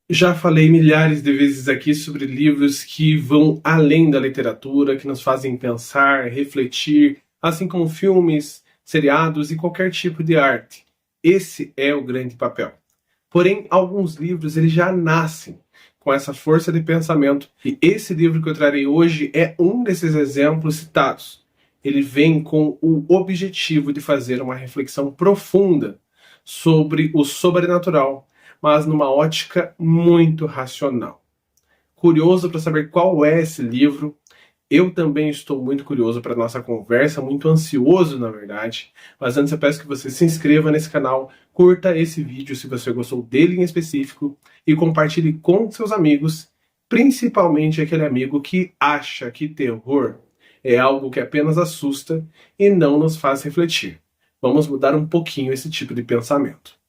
Já falei milhares de vezes aqui sobre livros que vão além da literatura, que nos fazem pensar, refletir, assim como filmes, seriados e qualquer tipo de arte. Esse é o grande papel. Porém, alguns livros eles já nascem com essa força de pensamento. E esse livro que eu trarei hoje é um desses exemplos citados. Ele vem com o objetivo de fazer uma reflexão profunda sobre o sobrenatural, mas numa ótica muito racional. Curioso para saber qual é esse livro. Eu também estou muito curioso para a nossa conversa, muito ansioso, na verdade. Mas antes eu peço que você se inscreva nesse canal, curta esse vídeo se você gostou dele em específico e compartilhe com seus amigos, principalmente aquele amigo que acha que terror é algo que apenas assusta e não nos faz refletir. Vamos mudar um pouquinho esse tipo de pensamento.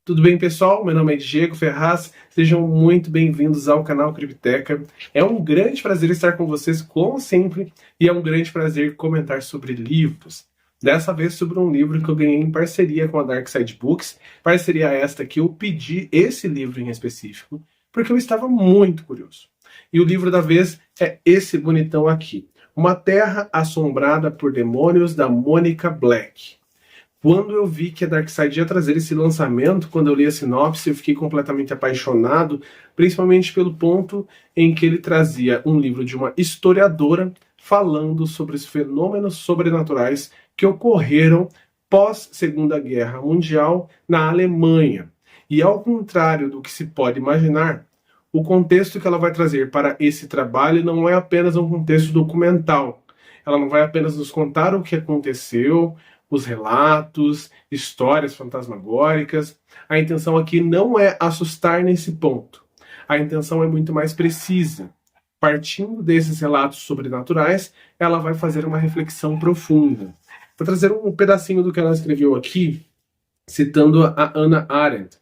Tudo bem, pessoal? Meu nome é Diego Ferraz. Sejam muito bem-vindos ao canal Cripteca. É um grande prazer estar com vocês, como sempre, e é um grande prazer comentar sobre livros. Dessa vez sobre um livro que eu ganhei em parceria com a Dark Side Books, parceria esta que eu pedi esse livro em específico, porque eu estava muito curioso. E o livro da vez é esse bonitão aqui, Uma Terra Assombrada por Demônios, da Monica Black. Quando eu vi que a Darkseid ia trazer esse lançamento, quando eu li a sinopse, eu fiquei completamente apaixonado, principalmente pelo ponto em que ele trazia um livro de uma historiadora falando sobre os fenômenos sobrenaturais que ocorreram pós Segunda Guerra Mundial na Alemanha. E ao contrário do que se pode imaginar, o contexto que ela vai trazer para esse trabalho não é apenas um contexto documental. Ela não vai apenas nos contar o que aconteceu, os relatos, histórias fantasmagóricas. A intenção aqui não é assustar nesse ponto. A intenção é muito mais precisa. Partindo desses relatos sobrenaturais, ela vai fazer uma reflexão profunda. Vou trazer um pedacinho do que ela escreveu aqui, citando a Hannah Arendt,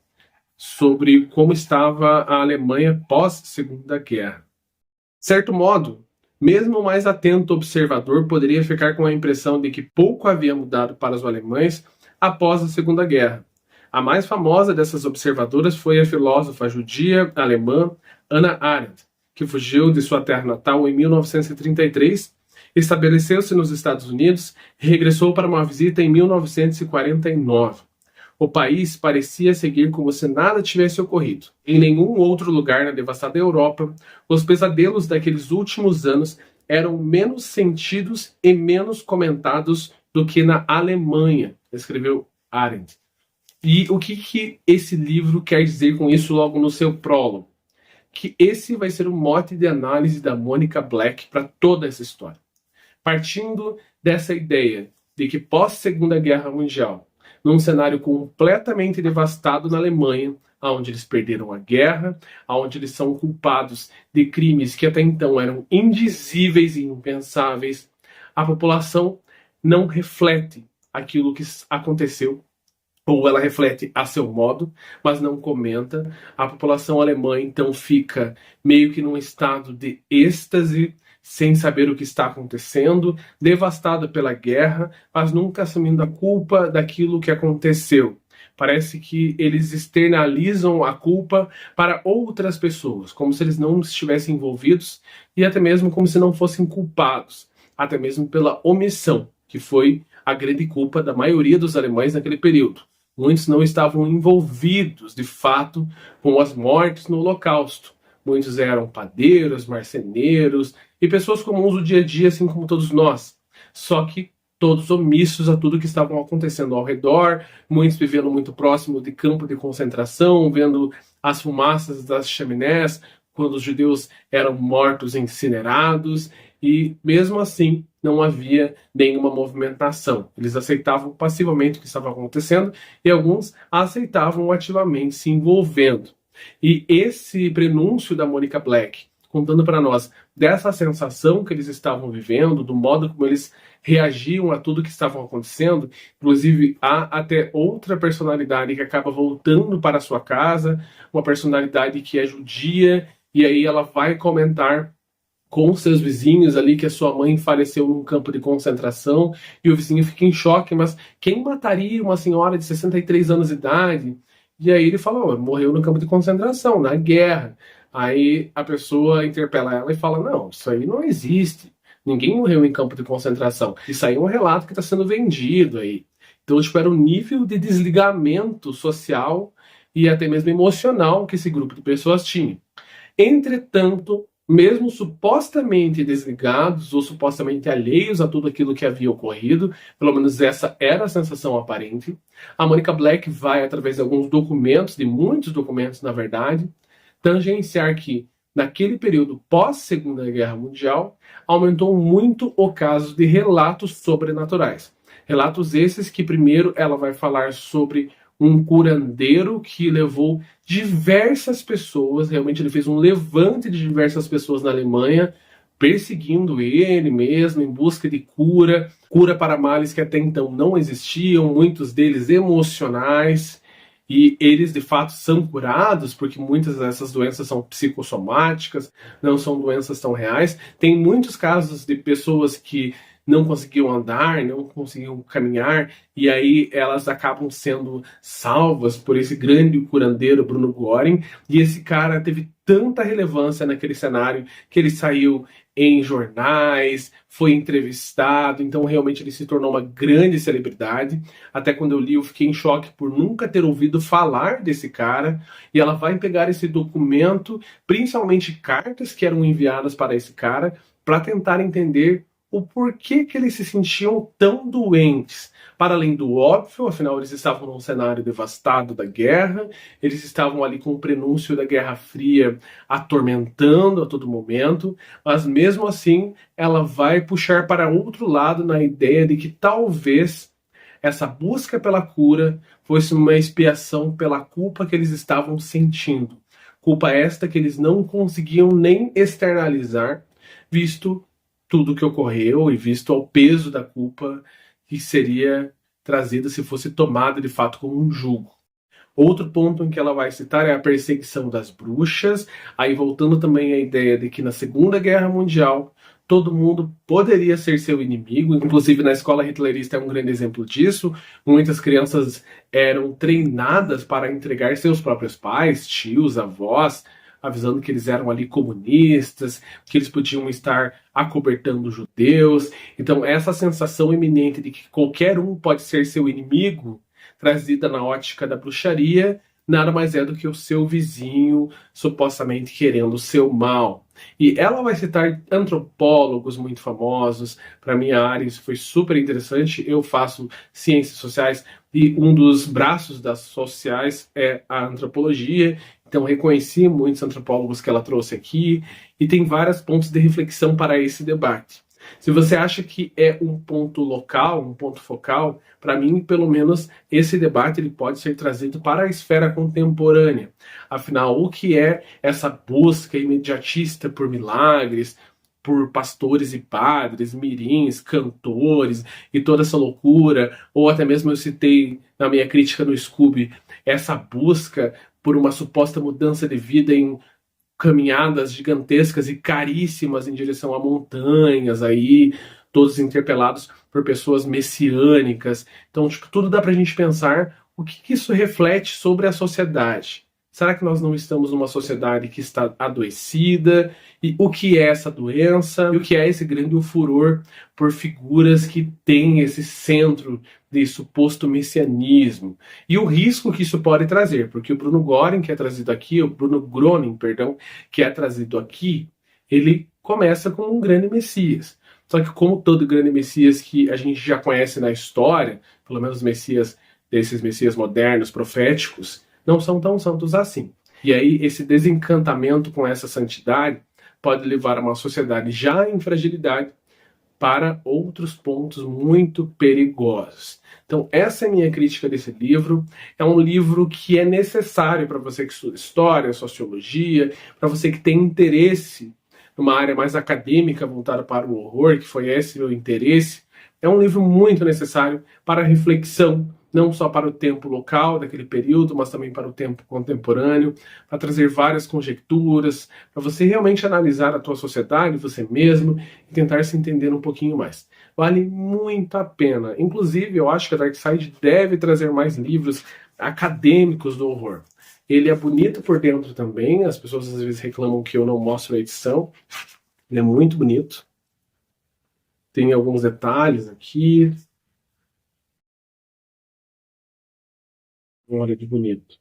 sobre como estava a Alemanha pós-Segunda Guerra. De certo modo, mesmo o mais atento observador poderia ficar com a impressão de que pouco havia mudado para os alemães após a Segunda Guerra. A mais famosa dessas observadoras foi a filósofa judia alemã Hannah Arendt, que fugiu de sua terra natal em 1933, estabeleceu-se nos Estados Unidos e regressou para uma visita em 1949. O país parecia seguir como se nada tivesse ocorrido. Em nenhum outro lugar na devastada Europa, os pesadelos daqueles últimos anos eram menos sentidos e menos comentados do que na Alemanha, escreveu Arendt. E o que esse livro quer dizer com isso logo no seu prólogo? Que esse vai ser o mote de análise da Monica Black para toda essa história. Partindo dessa ideia de que pós-Segunda Guerra Mundial, num cenário completamente devastado na Alemanha, onde eles perderam a guerra, onde eles são culpados de crimes que até então eram indizíveis e impensáveis, a população não reflete aquilo que aconteceu, ou ela reflete a seu modo, mas não comenta. A população alemã então fica meio que num estado de êxtase, sem saber o que está acontecendo, devastada pela guerra, mas nunca assumindo a culpa daquilo que aconteceu. Parece que eles externalizam a culpa para outras pessoas, como se eles não estivessem envolvidos e até mesmo como se não fossem culpados, até mesmo pela omissão, que foi a grande culpa da maioria dos alemães naquele período. Muitos não estavam envolvidos, de fato, com as mortes no Holocausto. Muitos eram padeiros, marceneiros e pessoas comuns do dia a dia, assim como todos nós. Só que todos omissos a tudo que estava acontecendo ao redor, muitos vivendo muito próximo de campo de concentração, vendo as fumaças das chaminés, quando os judeus eram mortos, incinerados, e mesmo assim não havia nenhuma movimentação. Eles aceitavam passivamente o que estava acontecendo e alguns aceitavam ativamente se envolvendo. E esse prenúncio da Monica Black, contando para nós dessa sensação que eles estavam vivendo, do modo como eles reagiam a tudo que estava acontecendo, inclusive há até outra personalidade que acaba voltando para sua casa, uma personalidade que é judia, e aí ela vai comentar com seus vizinhos ali que a sua mãe faleceu num campo de concentração e o vizinho fica em choque, mas quem mataria uma senhora de 63 anos de idade? E aí ele fala, oh, morreu no campo de concentração, na guerra. Aí a pessoa interpela ela e fala, não, isso aí não existe. Ninguém morreu em campo de concentração. Isso aí é um relato que está sendo vendido aí. Então, tipo, era o nível de desligamento social e até mesmo emocional que esse grupo de pessoas tinha. Entretanto, mesmo supostamente desligados ou supostamente alheios a tudo aquilo que havia ocorrido, pelo menos essa era a sensação aparente, a Monica Black vai, através de alguns documentos, de muitos documentos na verdade, tangenciar que, naquele período pós-Segunda Guerra Mundial, aumentou muito o caso de relatos sobrenaturais. Relatos esses que primeiro ela vai falar sobre um curandeiro que levou diversas pessoas, realmente ele fez um levante de diversas pessoas na Alemanha, perseguindo ele mesmo, em busca de cura, cura para males que até então não existiam, muitos deles emocionais, e eles de fato são curados, porque muitas dessas doenças são psicossomáticas, não são doenças tão reais. Tem muitos casos de pessoas que não conseguiam andar, não conseguiam caminhar, e aí elas acabam sendo salvas por esse grande curandeiro Bruno Göring, e esse cara teve tanta relevância naquele cenário que ele saiu em jornais, foi entrevistado, então realmente ele se tornou uma grande celebridade. Até quando eu li, eu fiquei em choque por nunca ter ouvido falar desse cara, e ela vai pegar esse documento, principalmente cartas que eram enviadas para esse cara, para tentar entender o porquê que eles se sentiam tão doentes. Para além do óbvio, afinal eles estavam num cenário devastado da guerra, eles estavam ali com o prenúncio da Guerra Fria atormentando a todo momento, mas mesmo assim ela vai puxar para outro lado na ideia de que talvez essa busca pela cura fosse uma expiação pela culpa que eles estavam sentindo. Culpa esta que eles não conseguiam nem externalizar, visto tudo que ocorreu e visto ao peso da culpa que seria trazida se fosse tomada de fato como um jugo. Outro ponto em que ela vai citar é a perseguição das bruxas, aí voltando também à ideia de que na Segunda Guerra Mundial todo mundo poderia ser seu inimigo, inclusive na escola hitlerista é um grande exemplo disso. Muitas crianças eram treinadas para entregar seus próprios pais, tios, avós, avisando que eles eram ali comunistas, que eles podiam estar acobertando judeus. Então essa sensação iminente de que qualquer um pode ser seu inimigo, trazida na ótica da bruxaria, nada mais é do que o seu vizinho supostamente querendo o seu mal. E ela vai citar antropólogos muito famosos. Para minha área isso foi super interessante. Eu faço ciências sociais e um dos braços das sociais é a antropologia. Então reconheci muitos antropólogos que ela trouxe aqui e tem vários pontos de reflexão para esse debate. Se você acha que é um ponto local, um ponto focal, para mim, pelo menos, esse debate ele pode ser trazido para a esfera contemporânea. Afinal, o que é essa busca imediatista por milagres, por pastores e padres, mirins, cantores e toda essa loucura, ou até mesmo eu citei na minha crítica no Scooby, essa busca por uma suposta mudança de vida em caminhadas gigantescas e caríssimas em direção a montanhas aí, todos interpelados por pessoas messiânicas. Então, tipo, tudo dá pra gente pensar o que isso reflete sobre a sociedade. Será que nós não estamos numa sociedade que está adoecida? E o que é essa doença? E o que é esse grande furor por figuras que têm esse centro de suposto messianismo? E o risco que isso pode trazer, porque o Bruno Göring, que é trazido aqui, o Bruno Groening, perdão, que é trazido aqui, ele começa como um grande messias. Só que como todo grande messias que a gente já conhece na história, pelo menos messias desses messias modernos, proféticos, não são tão santos assim. E aí esse desencantamento com essa santidade pode levar a uma sociedade já em fragilidade para outros pontos muito perigosos. Então essa é a minha crítica desse livro. É um livro que é necessário para você que estuda história, sociologia, para você que tem interesse numa área mais acadêmica voltada para o horror, que foi esse meu interesse. É um livro muito necessário para reflexão, não só para o tempo local daquele período, mas também para o tempo contemporâneo, para trazer várias conjecturas, para você realmente analisar a tua sociedade, você mesmo, e tentar se entender um pouquinho mais. Vale muito a pena. Inclusive, eu acho que a Darkside deve trazer mais livros acadêmicos do horror. Ele é bonito por dentro também, as pessoas às vezes reclamam que eu não mostro a edição. Ele é muito bonito. Tem alguns detalhes aqui. Olha que bonito.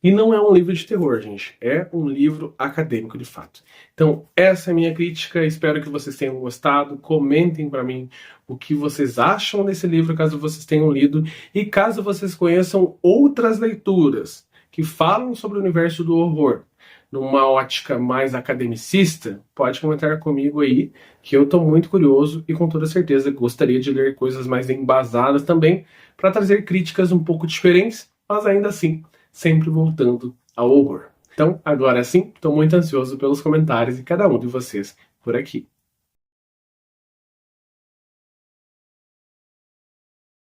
E não é um livro de terror, gente. É um livro acadêmico, de fato. Então, essa é a minha crítica. Espero que vocês tenham gostado. Comentem para mim o que vocês acham desse livro, caso vocês tenham lido. E caso vocês conheçam outras leituras que falam sobre o universo do horror, numa ótica mais academicista, pode comentar comigo aí, que eu estou muito curioso e com toda certeza gostaria de ler coisas mais embasadas também, para trazer críticas um pouco diferentes, mas ainda assim sempre voltando ao horror. Então, agora sim, estou muito ansioso pelos comentários de cada um de vocês por aqui.